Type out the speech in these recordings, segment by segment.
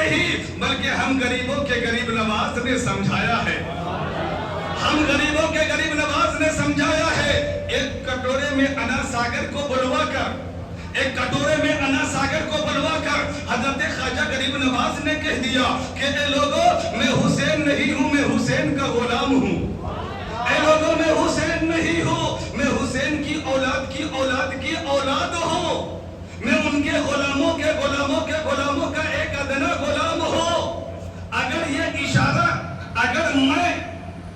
نہیں بلکہ ہم غریبوں کے غریب نواز نے سمجھایا ہے. ہم غریبوں کے غریب نواز نے سمجھایا ہے. ایک کٹورے میں انا ساگر کو بلوا کر حضرت خواجہ غریب نواز نے کہہ دیا کہ اے لوگوں میں حسین نہیں ہوں, میں حسین کا غلام ہوں. اے لوگوں میں حسین نہیں ہوں, میں حسین کی اولاد کی اولاد ہوں. میں ان کے غلاموں کا ایک ادنا غلام ہوں. اگر یہ اشارہ, اگر میں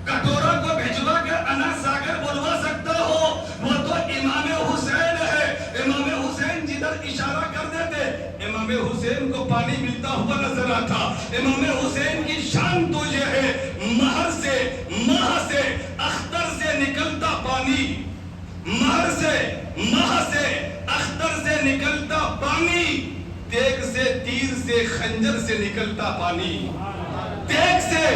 کٹورا کو بھجوا کر انا ساگر بلوا سکتا ہوں, وہ تو امام حسین ہے. امام حسین جدھر اشارہ کر دیتے امام حسین کو پانی ملتا ہوا نظر آتا. امام حسین کی شان تو یہ ہے, مہر سے اختر سے نکلتا پانی, مہر سے اختر سے نکلتا پانی, دیگ سے تیر سے خنجر سے نکلتا پانی, دیگ سے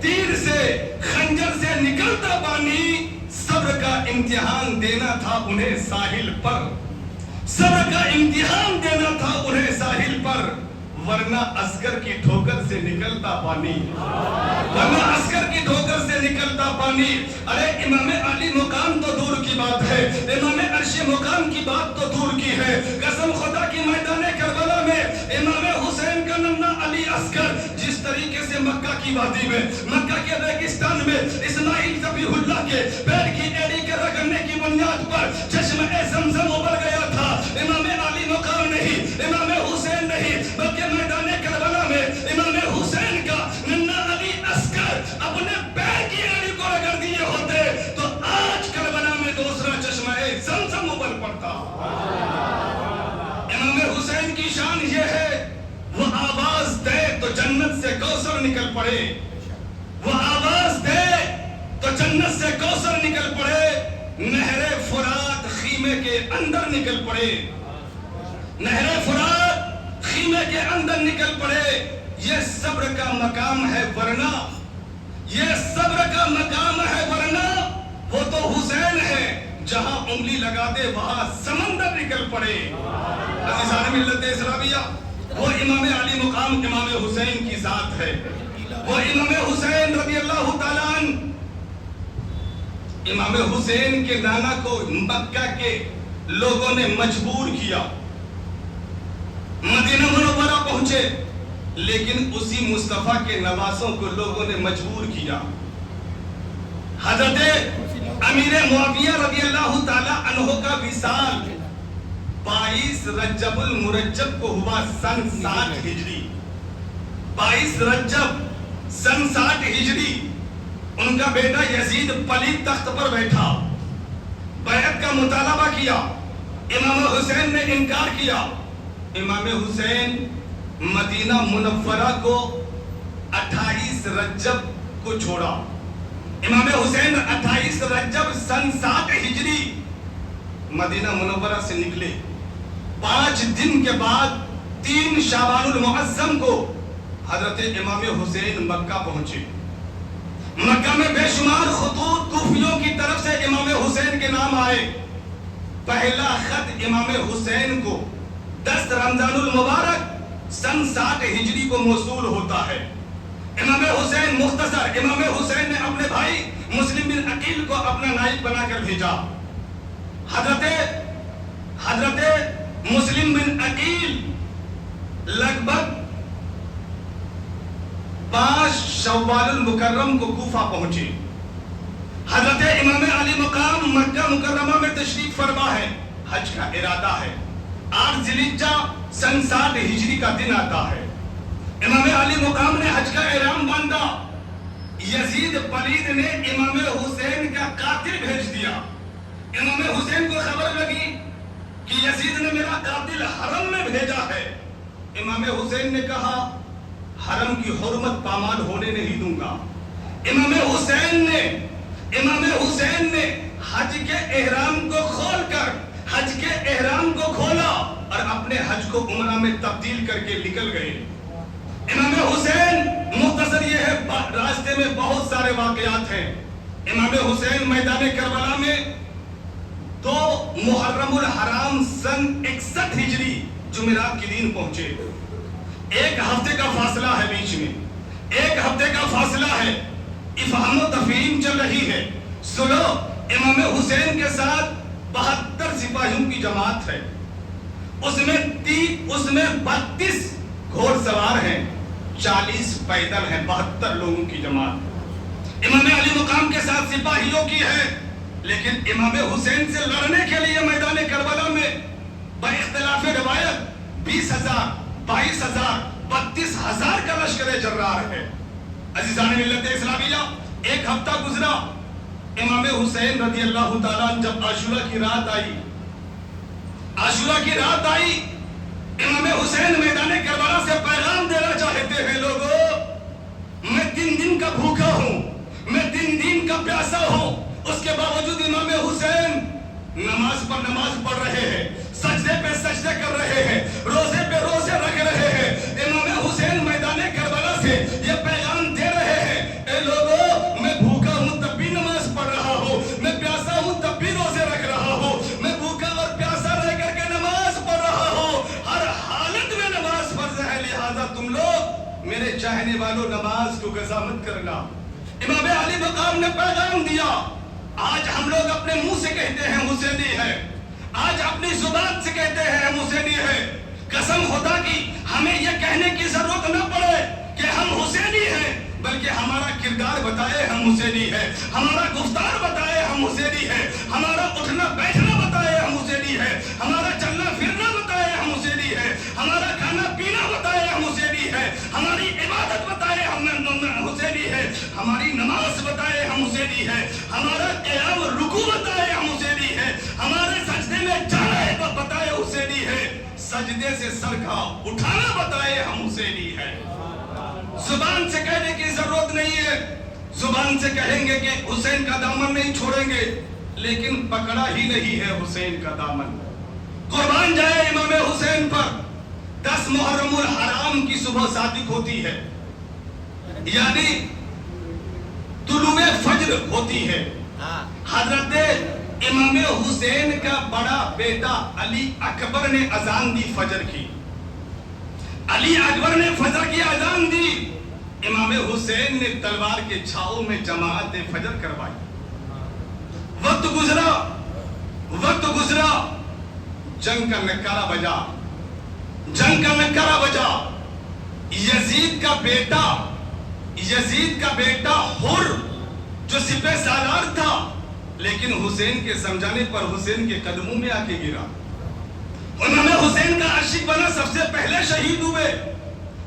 تیر سے خنجر سے نکلتا پانی. صبر کا امتحان دینا تھا انہیں ساحل پر, صبر کا امتحان دینا تھا انہیں ساحل پر, ورنہ عسکر کی ٹھوکر سے نکلتا پانی, ورنہ عسکر کی ٹھوکر سے نکلتا پانی. ارے امام علی مقام تو دور کی بات ہے, امام عرش مقام کی بات تو دور کی ہے. قسم خدا کی میدان کربلا میں امام حسین کا ننھا علی عسکر جس طریقے سے مکہ کی وادی میں, مکہ کے ریگستان میں اسماعیل ذبیح اللہ کے پیر کی ایڑی کے رگڑنے کی بنیاد پر چشمہ زمزم ابل گیا تھا. امام علی مقام نہیں, امام حسین نہیں, بلکہ میدان کربلا میں امام حسین کا ننھا علی عسکر اپنے پیر کی ایڑی کو رگڑ دیے ہوتے تو آج کربلا میں دوسرا چشمہ زمزم ابل پڑتا. امام حسین کی شان یہ ہے, وہ آواز دے تو جنت سے کوثر نکل پڑے, وہ آواز دے تو جنت سے کوثر نکل پڑے. نہر فرات خیمے کے اندر نکل پڑے, نہر فرات خیمے کے اندر نکل پڑے. یہ صبر کا مقام ہے ورنہ, یہ صبر کا مقام ہے ورنہ وہ تو حسین ہے, جہاں انگلی لگا دے وہاں سمندر نکل پڑے. عزیزان ملت اسلامیہ, وہ امام علی مقام امام حسین کی ذات ہے. وہ امام حسین رضی اللہ تعالیٰ عنہ, امام حسین کے نانا کو مکہ کے لوگوں نے مجبور کیا, مدینہ منورہ پہنچے, لیکن اسی مصطفیٰ کے نواسوں کو لوگوں نے مجبور کیا. حضرت امیر معاویہ رضی اللہ تعالیٰ عنہ کا وصال 22 رجب المرجب کو ہوا سن 60 ہجری, 22 رجب سن 60 ہجری. ان کا بیٹا یزید پلید تخت پر بیٹھا, بیعت کا مطالبہ کیا, امام حسین نے انکار کیا. امام حسین مدینہ منورہ کو 28 رجب کو چھوڑا. امام حسین 28 رجب سن 60 ہجری مدینہ منورہ سے نکلے. 5 دن کے بعد 3 شعبان المعظم کو حضرت امام حسین مکہ پہنچے. مکہ میں بے شمار خطوط کوفیوں کی طرف سے امام حسین کے نام آئے. پہلا خط امام حسین کو 10 رمضان المبارک سن 60 ہجری کو موصول ہوتا ہے. امام حسین مختصر, امام حسین نے اپنے بھائی مسلم بن عقیل کو اپنا نائب بنا کر بھیجا. حضرت مسلم بن عقیل لگ بھگ 5 شوال المکرم کو کوفہ پہنچے. حضرت امام علی مقام مکہ مکرمہ میں تشریف فرما ہے, حج کا ارادہ ہے. 8 ذی الحجہ سن 60 ہجری کا دن آتا ہے. امام علی مقام نے حج کا احرام باندھا. یزید پلید نے امام حسین کا قاتل بھیج دیا. امام حسین کو خبر لگی کہ یزید نے میرا قاتل حرم میں بھیجا ہے. امام حسین نے کہا حرم کی حرمت پامال ہونے نہیں دوں گا. امام حسین نے حج کے احرام کو کھول کر حج کے احرام کو کھولا اور اپنے حج کو عمرہ میں تبدیل کر کے نکل گئے. امام حسین مختصر یہ ہے, راستے میں بہت سارے واقعات ہیں. امام حسین میدان کربلا میں 2 محرم الحرام سن 61 ہجری جمعرات کے دن پہنچے. 1 ہفتے کا فاصلہ 1 ہفتے کا فاصلہ ہے، افہام و تفہیم چل رہی ہے. سنو، امام حسین کے ساتھ 72 سپاہیوں کی جماعت ہے. اس میں 32 گھوڑ سوار ہیں، 40 پیدل ہیں، 72 لوگوں کی جماعت. امام علی مقام کے ساتھ سپاہیوں کی ہے، لیکن امام حسین سے لڑنے کے لیے میدان کربلا میں با اختلاف روایت 20,000 22,000 32,000 کا لشکر جرار ہے. عزیزان ملت اسلامیہ، 1 ہفتہ گزرا. امام حسین رضی اللہ تعالیٰ جب عاشورہ کی رات آئی، امام حسین میدان کربلا سے پیغام دینا چاہتے ہیں، لوگوں میں 3 دن کا بھوکا ہوں، میں 3 دن کا پیاسا ہوں. اس کے باوجود امام حسین نماز پر نماز پڑھ رہے ہیں، سجدے پہ سجدے کر رہے ہیں، روزے پہ روزے رکھ رہے ہیں. امام حسین میدان کربلا سے یہ پیغام دے رہے ہیں، اے لوگوں میں بھوکا ہوں تب بھی نماز پڑھ رہا ہوں، میں پیاسا ہوں تب بھی روزے رکھ رہا ہوں، میں بھوکا اور پیاسا رہ کر کے نماز پڑھ رہا ہوں. ہر حالت میں نماز فرض ہے، لہذا تم لوگ میرے چاہنے والوں نماز کو قضا مت کرنا. امام علی مقام نے پیغام دیا. آج ہم لوگ اپنے منہ سے کہتے ہیں حسینی ہے، آج اپنی زبان سے کہتے ہیں ہم حسینی ہے. قسم خدا کی ہمیں یہ کہنے کی ضرورت نہ پڑے کہ ہم حسینی ہیں، بلکہ ہمارا کردار بتائے ہم حسینی ہے، ہمارا گفتار بتائے ہم حسینی ہے، ہمارا اٹھنا بیٹھنا بتائے ہم حسینی ہے، ہمارا چلنا پھرنا بتائے ہم حسینی ہے، ہمارا کھانا پینا بتائے ہم حسینی ہے، ہماری عبادت بتائے ہم حسینی ہے، ہماری نماز بتائے ہم حسینی ہے، ہمارا قیام رکوع بتائے ہم حسینی ہے، ہمارے سجدے میں جانا بتائے حسینی ہے، سجدے سے سر کا اٹھانا بتائے ہم حسینی ہے. زبان سے کہنے کی ضرورت نہیں ہے، زبان سے کہیں گے کہ حسین کا دامن نہیں چھوڑیں گے، لیکن پکڑا ہی نہیں ہے حسین کا دامن. قربان جائے امام حسین پر. 10 محرم الحرام کی صبح صادق ہوتی ہے، یعنی طلوع فجر ہوتی ہے. حضرت امام حسین کا بڑا بیٹا علی اکبر نے اذان دی فجر کی. علی اکبر نے فجر کی اذان دی. امام حسین نے تلوار کے چھاؤں میں جماعت فجر کروائی. وقت گزرا، جنگ کا نکارہ بجا. یزید کا بیٹا حر جو سپہ سالار تھا، لیکن حسین کے سمجھانے پر حسین کے قدموں میں آ کے گرا. انہوں نے حسین کا عاشق بنا، سب سے پہلے شہید ہوئے.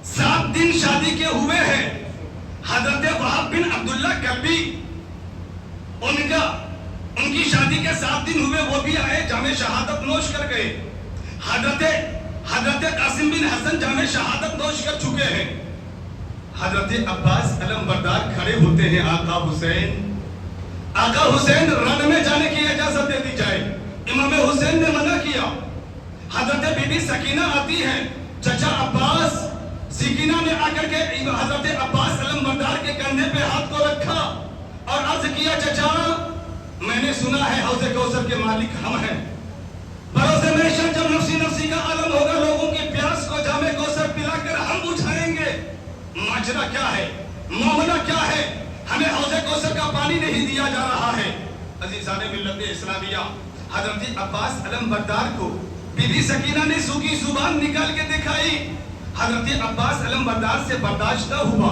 7 دن شادی کے ہوئے ہیں. حضرت وہاب بن عبداللہ کلبی، ان کی شادی کے 7 دن ہوئے، وہ بھی آئے، جام شہادت نوش کر گئے. حضرت قاسم بن حسن جام شہادت نوش کر چکے ہیں. حضرت عباس علم بردار کھڑے ہوتے ہیں، آقا حسین رن میں جانے کی اجازت دے دی جائے. امام حسین نے منع کیا. حضرت بی بی سکینہ آتی ہے، چچا عباس. سکینہ نے آ کر کے حضرت عباس علم بردار کے کندھے پہ ہاتھ کو رکھا اور عرض کیا، چچا میں نے سنا ہے حوض کوثر کے مالک ہم ہیں. بروز محشر جب نفسی کا عالم ہوگا، لوگوں کی پیاس کو جام کوثر پلا کر ہم بجھائیں گے. ماجرا کیا ہے، معاملہ کیا ہے؟ ہمیں حوض کوثر کا پانی نہیں دیا جا رہا ہے. عزیزان ملت اسلامیہ، حضرت عباس علم بردار کو بی بی سکینہ نے سوکھی زبان نکال کے دکھائی. حضرت عباس علم بردار سے برداشت نہ ہوا،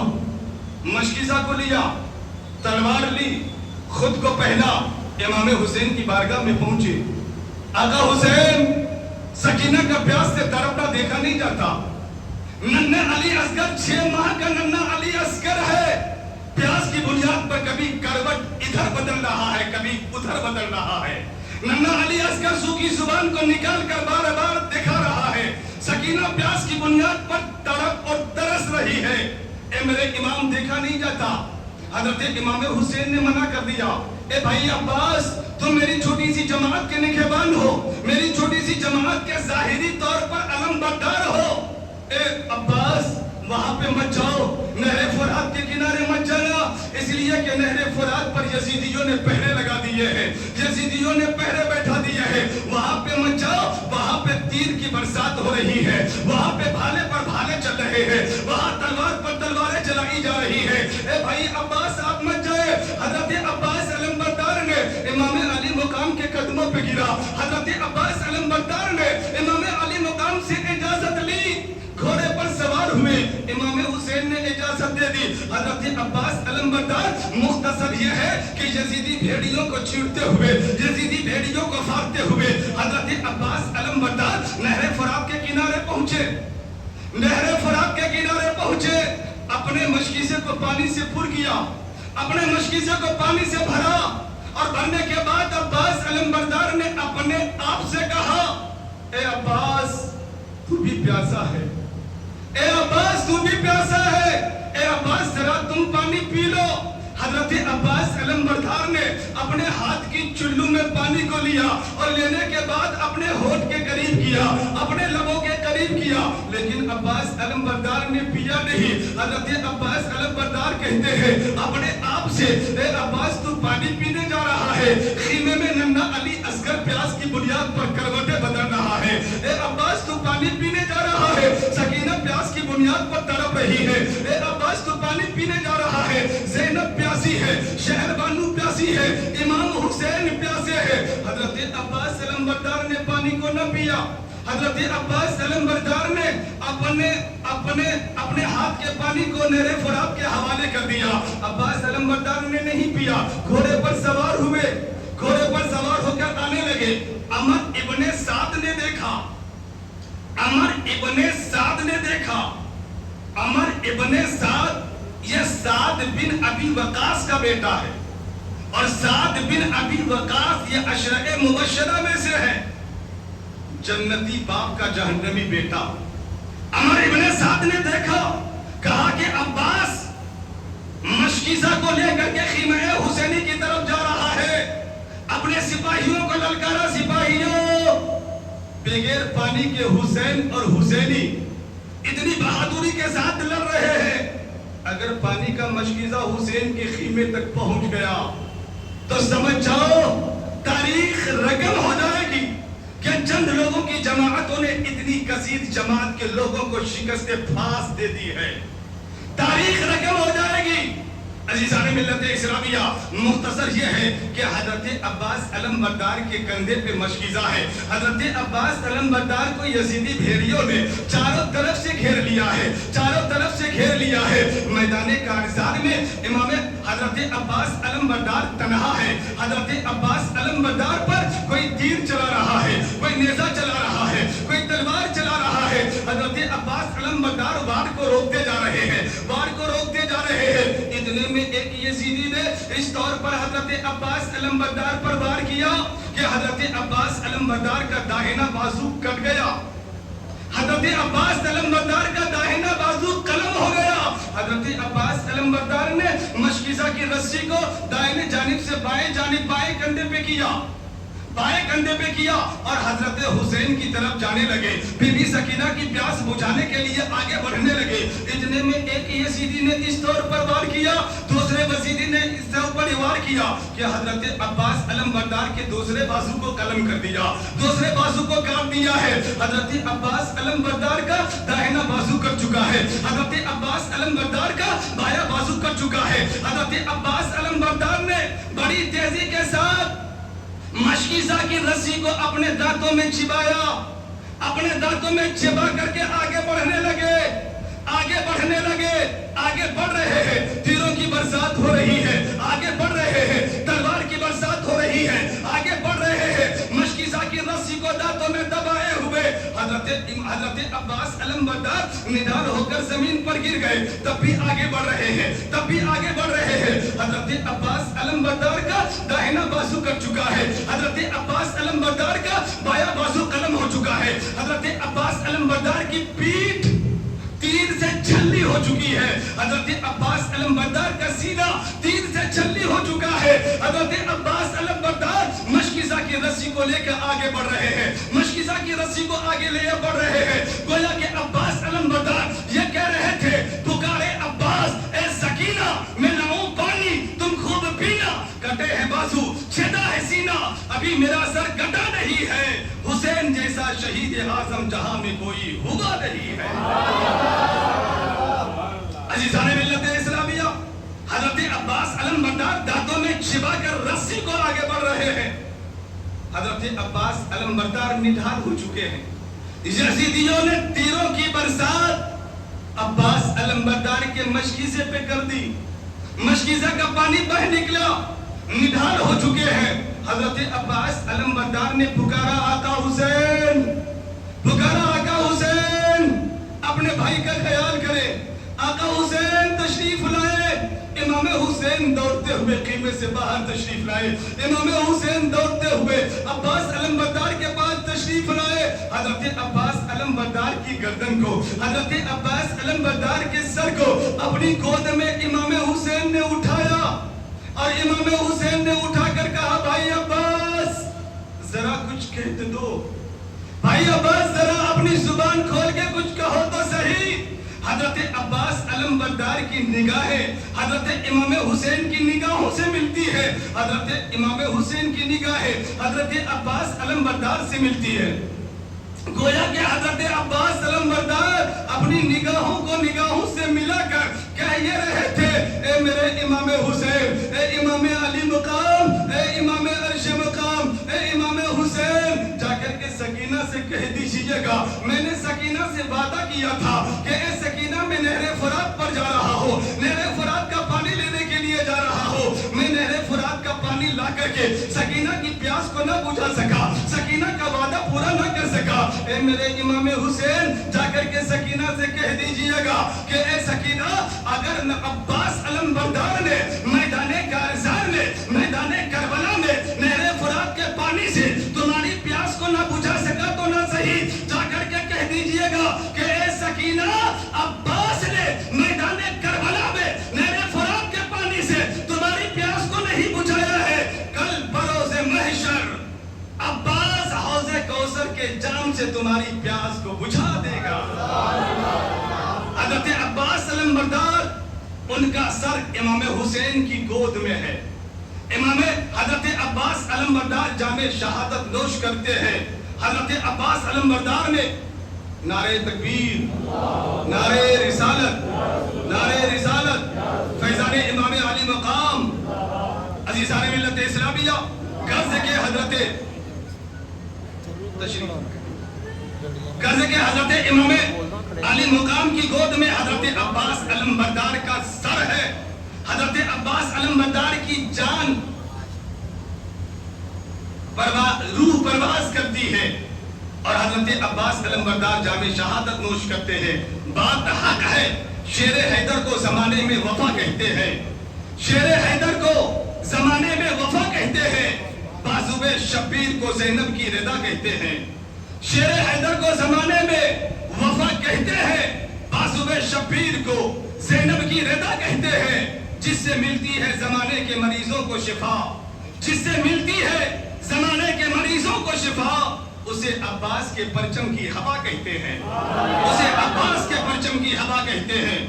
مشکیزہ کو لیا، تلوار لی، خود کو پہنا، امام حسین کی بارگاہ میں پہنچے. آقا حسین، سکینہ کا پیاس سے تڑپنا دیکھا نہیں جاتا. ننھا علی اصغر 6 ماہ کا ننھا علی اصغر ہے. پیاس کی بنیاد پر کبھی کروٹ ادھر بدل رہا ہے، کبھی ادھر بدل رہا ہے. ننھا علی اصغر سوکھی زبان کو نکال کر بار بار دکھا رہا ہے. سکینہ پیاس کی بنیاد پر تڑپ اور ترس رہی ہے. اے میرے امام، دیکھا نہیں جاتا. حضرت امام حسین نے منع کر دیا. اے بھائی عباس، تم میری چھوٹی سی جماعت کے نگہبان ہو، میری چھوٹی سی جماعت کے ظاہری طور پر علم بردار ہو. اے عباس، وہاں پہ مت جاؤ، نہر فرات کے کنارے مت جانا، اس لیے کہ نہر فرات پر یزیدیوں نے پہرے لگا دیے ہیں، یزیدیوں نے پہرے بیٹھا دیے ہیں. وہاں پہ مت جاؤ، وہاں پہ تیر کی برسات ہو رہی ہے، وہاں پہ بھالے پر بھالے چل رہے ہیں، وہاں تلوار پر تلواریں چلائی دی جا رہی ہے. اے بھائی عباس آپ مت جائے. حضرت عباس علمبردار نے امام علی مقام کے قدموں پہ گرا. حضرت عباس علمبردار نے امام علی مقام سے اجازت لی, گھوڑے پر سوار ہوئے, امام حسین نے اجازت دے دی. حضرت عباس علمبردار مختصر یہ ہے کہ یزیدی بھیڑیوں کو چیرتے ہوئے, یزیدی بھیڑیوں کو پھاڑتے ہوئے حضرت عباس علمبردار نہر فرات کے کنارے پہنچے. نہر فرات کے کنارے پہنچے, اپنے مشکیزے کو پانی سے پر کیا, اپنے مشکیزے کو پانی سے بھرا, اور بھرنے کے بعد عباس علمبردار نے اپنے آپ سے کہا, اے عباس تو بھی پیاسا ہے, اے عباس تو بھی پیاسا ہے, اے عباس ذرا تم پانی پی لو. حضرت عباس علمبردار نے اپنے ہاتھ کی چلو میں پانی کو لیا اور لینے کے بعد اپنے ہونٹ کے قریب کیا, اپنے لبوں کے قریب کیا, لیکن عباس علمبردار نے پیا نہیں. حضرت عباس علمبردار کہتے ہیں اپنے آپ سے, اے عباس تو پانی پینے جا رہا ہے, خیمے میں ننھا علی اصغر پیاس کی بنیاد پر کروٹیں بدل رہا ہے. اے عباس تو پانی پینے جا رہا ہے, سکینہ پیاس کی بنیاد پر تڑپ رہی ہے. اے عباس تو پانی پینے جا رہا ہے, زینب پیاسی ہے, شہر بانو پیاسی ہے, امام حسین پیاسے ہے. حضرت عباس علمبردار نے پانی کو نہ پیا. حضرت عباس علمبردار نے اپنے ہاتھ کے پانی کو نہر فرات کے حوالے کر دیا. عباس علمبردار نے نہیں پیا. گھوڑے پر سوار ہوئے, گھوڑے پر سوار ہو کر آنے لگے. عمر ابن سعد نے دیکھا, عمر ابن سعد نے دیکھا, عمر ابن سعد یہ سعد بن ابی وقاص کا بیٹا ہے, اور سعد بن ابی وقاص یہ عشرہ مبشرہ میں سے ہے, جنتی باپ کا جہنمی بیٹا. عمر ابن سعد نے دیکھا, کہا کہ عباس مشکیزہ کو لے کر کے خیمہ حسینی کی طرف جا رہا ہے. اپنے سپاہیوں کو للکارا, سپاہیوں بغیر پانی کے حسین اور حسینی اتنی بہادری کے ساتھ لڑ رہے ہیں. اگر پانی کا مشکیزہ حسین کے خیمے تک پہنچ گیا تو سمجھ جاؤ تاریخ رقم ہو جائے گی کہ چند لوگوں کی جماعتوں نے اتنی کثیر جماعت کے لوگوں کو شکست پھاس دے دی ہے. تاریخ رقم ہو جائے گی. عزیزان ملت اسلامیہ, مختصر یہ ہے کہ حضرت عباس علمبردار کے کندھے پہ مشکیزہ ہے. حضرت عباس علمبردار کو یزیدی بھیڑیوں نے چاروں طرف سے گھیر لیا ہے, چاروں طرف سے گھیر لیا ہے. میدان کارزار میں امام حضرت عباس علمبردار تنہا ہے. حضرت عباس علمبردار پر کوئی تیر چلا رہا ہے, کوئی نیزہ چلا رہا ہے, کوئی تلوار چلا رہا ہے. حضرت عباس علمبردار وار کو روکتے جا رہے ہیں, وار کو روکتے جا رہے ہیں. اتنے میں ایک یزیدی نے اس طور پر حضرت عباس علمبردار پر وار کیا کہ حضرت عباس علمبردار کا داہنا بازو کٹ گیا. حضرت عباس علمبردار کا داہنا بازو قلم ہو گیا. حضرت عباس علمبردار نے مشکیزہ کی رسی کو دائیں جانب سے بائیں جانب, بائیں کندھے پہ کیا, بائیں کندھے پہ کیا, اور حضرت حسین کی طرف جانے لگے. بی بی سکینہ کی پیاس بجھانے کے لیے آگے بڑھنے لگے. اتنے میں ایک یزیدی نے اس طور پر وار کیا, دوسرے یزیدی نے اس طور پر وار کیا کہ حضرت عباس علمبردار کے دوسرے بازو کو قلم کر دیا, دوسرے بازو کو کاٹ دیا ہے. حضرت عباس علمبردار کا داہنا بازو کٹ چکا ہے, حضرت عباس علمبردار کا بایاں بازو کٹ چکا ہے. حضرت عباس علمبردار نے بڑی تیزی کے ساتھ مشکیزہ کی رسی کو اپنے دانتوں میں چبایا, اپنے دانتوں میں چبا کر کے آگے بڑھنے لگے, آگے بڑھنے لگے, آگے بڑھ رہے ہیں. تیروں کی برسات ہو رہی ہے, آگے بڑھ رہے ہیں. تلوار کی برسات ہو رہی ہے, آگے بڑھ رہے ہیں. مشکیزہ کی رسی کو دانتوں میں دبائے ہوئے حضرت عباس علمبردار نڈال ہو کر زمین پر گر گئے. تب بھی آگے بڑھ رہے ہیں, تب بھی آگے بڑھ رہے ہیں. حضرت عباس علمبردار کا داہنا بازو کٹ چکا ہے, حضرت عباس علمبردار کا بایاں بازو قلم ہو چکا ہے. حضرت عباس علمبردار کی پیٹھ تیر سے چھلی ہو چکی ہے. حضرت عباس علمبردار کا سینہ تیر سے چھلی ہو چکا ہے. حضرت عباس علمبردار مشکیزہ کی رسی کو لے کر آگے بڑھ رہے ہیں, مشکیزہ کی رسی کو آگے لے بڑھ رہے ہیں. گویا کہ عباس علمبردار یہ کہہ رہے تھے, پکارے عباس اے سکینہ, میں لاؤں پانی تم خوب پینا. کٹے ہیں بازو, چھیدا ہے سینہ, ابھی میرا سر کٹا نہیں ہے. حسین جیسا شہید اعظم جہاں میں کوئی ہوا نہیں ہے. عزیزان ملت اسلام علمبردار دانتوں میں چھپا کر رسی کو آگے بڑھ رہے ہیں. حضرت عباس علمبردار نڈھال ہو چکے ہیں. یزیدیوں نے تیروں کی برسات عباس علمبردار کے مشکیزے پہ کر دی. مشکیزہ کا پانی بہ نکلا. نڈھال ہو چکے ہیں. حضرت عباس علمبردار نے پکارا آقا حسین, پکارا آقا حسین, اپنے بھائی کا خیال کرے. آقا حسین تشریف لائے. امام حسین دوڑتے ہوئے خیمے سے باہر تشریف لائے. امام حسین دوڑتے ہوئے عباس علمبردار کے پاس تشریف لائے. حضرت عباس علمبردار کی گردن کو, حضرت عباس علمبردار کے سر کو اپنی گود میں امام حسین نے اٹھایا اور امام حسین نے اٹھا کر کہا بھائی عباس ذرا کچھ کہہ دو. بھائی عباس ذرا اپنی زبان کھول کے کچھ کہو تو صحیح. حضرت عباس علمبردار کی نگاہیں حضرت امام حسین کی نگاہوں سے ملتی ہے. حضرت امام حسین کی نگاہیں حضرت عباس علمبردار سے ملتی ہے. گویا کہ حضرت عباس علمبردار اپنی نگاہوں کو نگاہوں سے ملا کر کہہ یہ رہے تھے اے میرے امام حسین, اے امام علی مقام, اے امام عرش مقام, اے امام حسین, جا کر کے سکینہ سے کہہ دیجئے گا میں نے سکینہ سے وعدہ کیا تھا کہ اے سکینہ میں نہر فرات پر جا رہا ہوں, نہر فرات کا پانی لینے کے لیے جا رہا ہوں. میں نہر فرات کا پانی لا کر کے سکینہ کی پیاس کو نہ بجھا سکا, سکینہ کا وعدہ پورا نہ کر سکا. اے میرے امام حسین جا کر کے سکینہ سے کہہ دیجئے گا کہ اے سکینہ اگر عباس علمبردار نے میدان کارزار میں, میدان کربلا میں نہر فرات کے پانی سے تمہاری پیاس کو نہ بجھا سکا تو نہ صحیح, جا کر کے کہہ دیجئے گا کہ اے سکینہ عباس نے میدان کربلا میں نہر فرات کے پانی سے تمہاری پیاس کو نہیں بجھایا ہے. کل بروز محشر عباس حوض کوثر کے جام سے تمہاری پیاس کو بجھا دے گا. حضرت عباس علمبردار ان کا سر امام حسین کی گود میں ہے. امام حضرت عباس علمبردار جام شہادت نوش کرتے ہیں. حضرت عباس علمبردار نے نعرہ تکبیر, نعرہ رسالت, نعرہ رسالت, فیضان امام علی مقام, عزیزان ملت اسلامیہ, غرض کے حضرت غرض کے حضرت امام علی مقام کی گود میں حضرت عباس علمبردار کا سر ہے. حضرت عباس علمبردار کی جان روح پرواز کرتی ہے اور حضرت عباس علمبردار جام شہادت نوش کرتے ہیں. بات حق ہے. شیر حیدر کو زمانے میں وفا کہتے ہیں. شیر حیدر کو زمانے میں وفا کہتے ہیں. بازو شبیر کو زینب کی رضا کہتے ہیں. شیر حیدر کو زمانے میں وفا کہتے ہیں. بازو شبیر کو زینب کی رضا کہتے ہیں. جس سے ملتی ہے زمانے کے مریضوں کو شفا, جس سے ملتی ہے زمانے کے مریضوں کو شفا, اسے عباس کے پرچم کی ہوا کہتے ہیں. اسے عباس کے پرچم کی ہوا کہتے ہیں.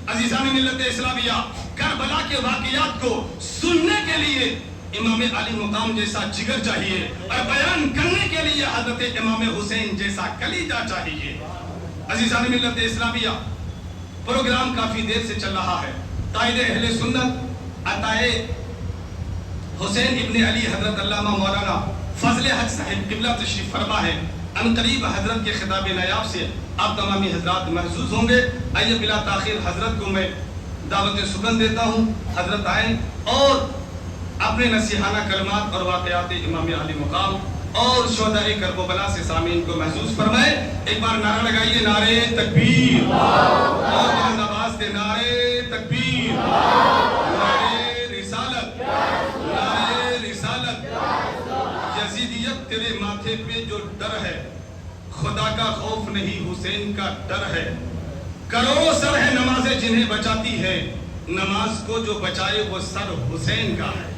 عزیزان ملت اسلامیہ, کربلا کے واقعات کو سننے کے لیے امام علی مقام جیسا جگر چاہیے اور بیان کرنے کے لیے حضرت امام حسین جیسا کلیجہ چاہیے. عزیزان ملت اسلامیہ, پروگرام کافی دیر سے چل رہا ہے. قائد اہل سنت عطائے حسین ابن علی حضرت علامہ مولانا فضل حق صاحب قبلہ تشریف فرما ہے. ان قریب حضرت کے خطاب نایاب سے آپ تمامی حضرات محظوظ ہوں گے. آئیے بلا تاخیر حضرت کو میں دعوت سخن دیتا ہوں. حضرت آئیں اور اپنے نصیحانہ کلمات اور واقعات امام علی مقام اور شہداء کربلا سے سامعین کو محظوظ فرمائے. ایک بار نعرہ لگائیے, نعرہ تکبیر, اور بلند آواز سے نعرہ تکبیر, نعرہ رسالت, نعرہ رسالت. یزیدیت تیرے ماتھے پہ جو ڈر ہے, خدا کا خوف نہیں حسین کا ڈر ہے. کروڑوں سر ہے نمازیں جنہیں بچاتی ہے, نماز کو جو بچائے وہ سر حسین کا ہے.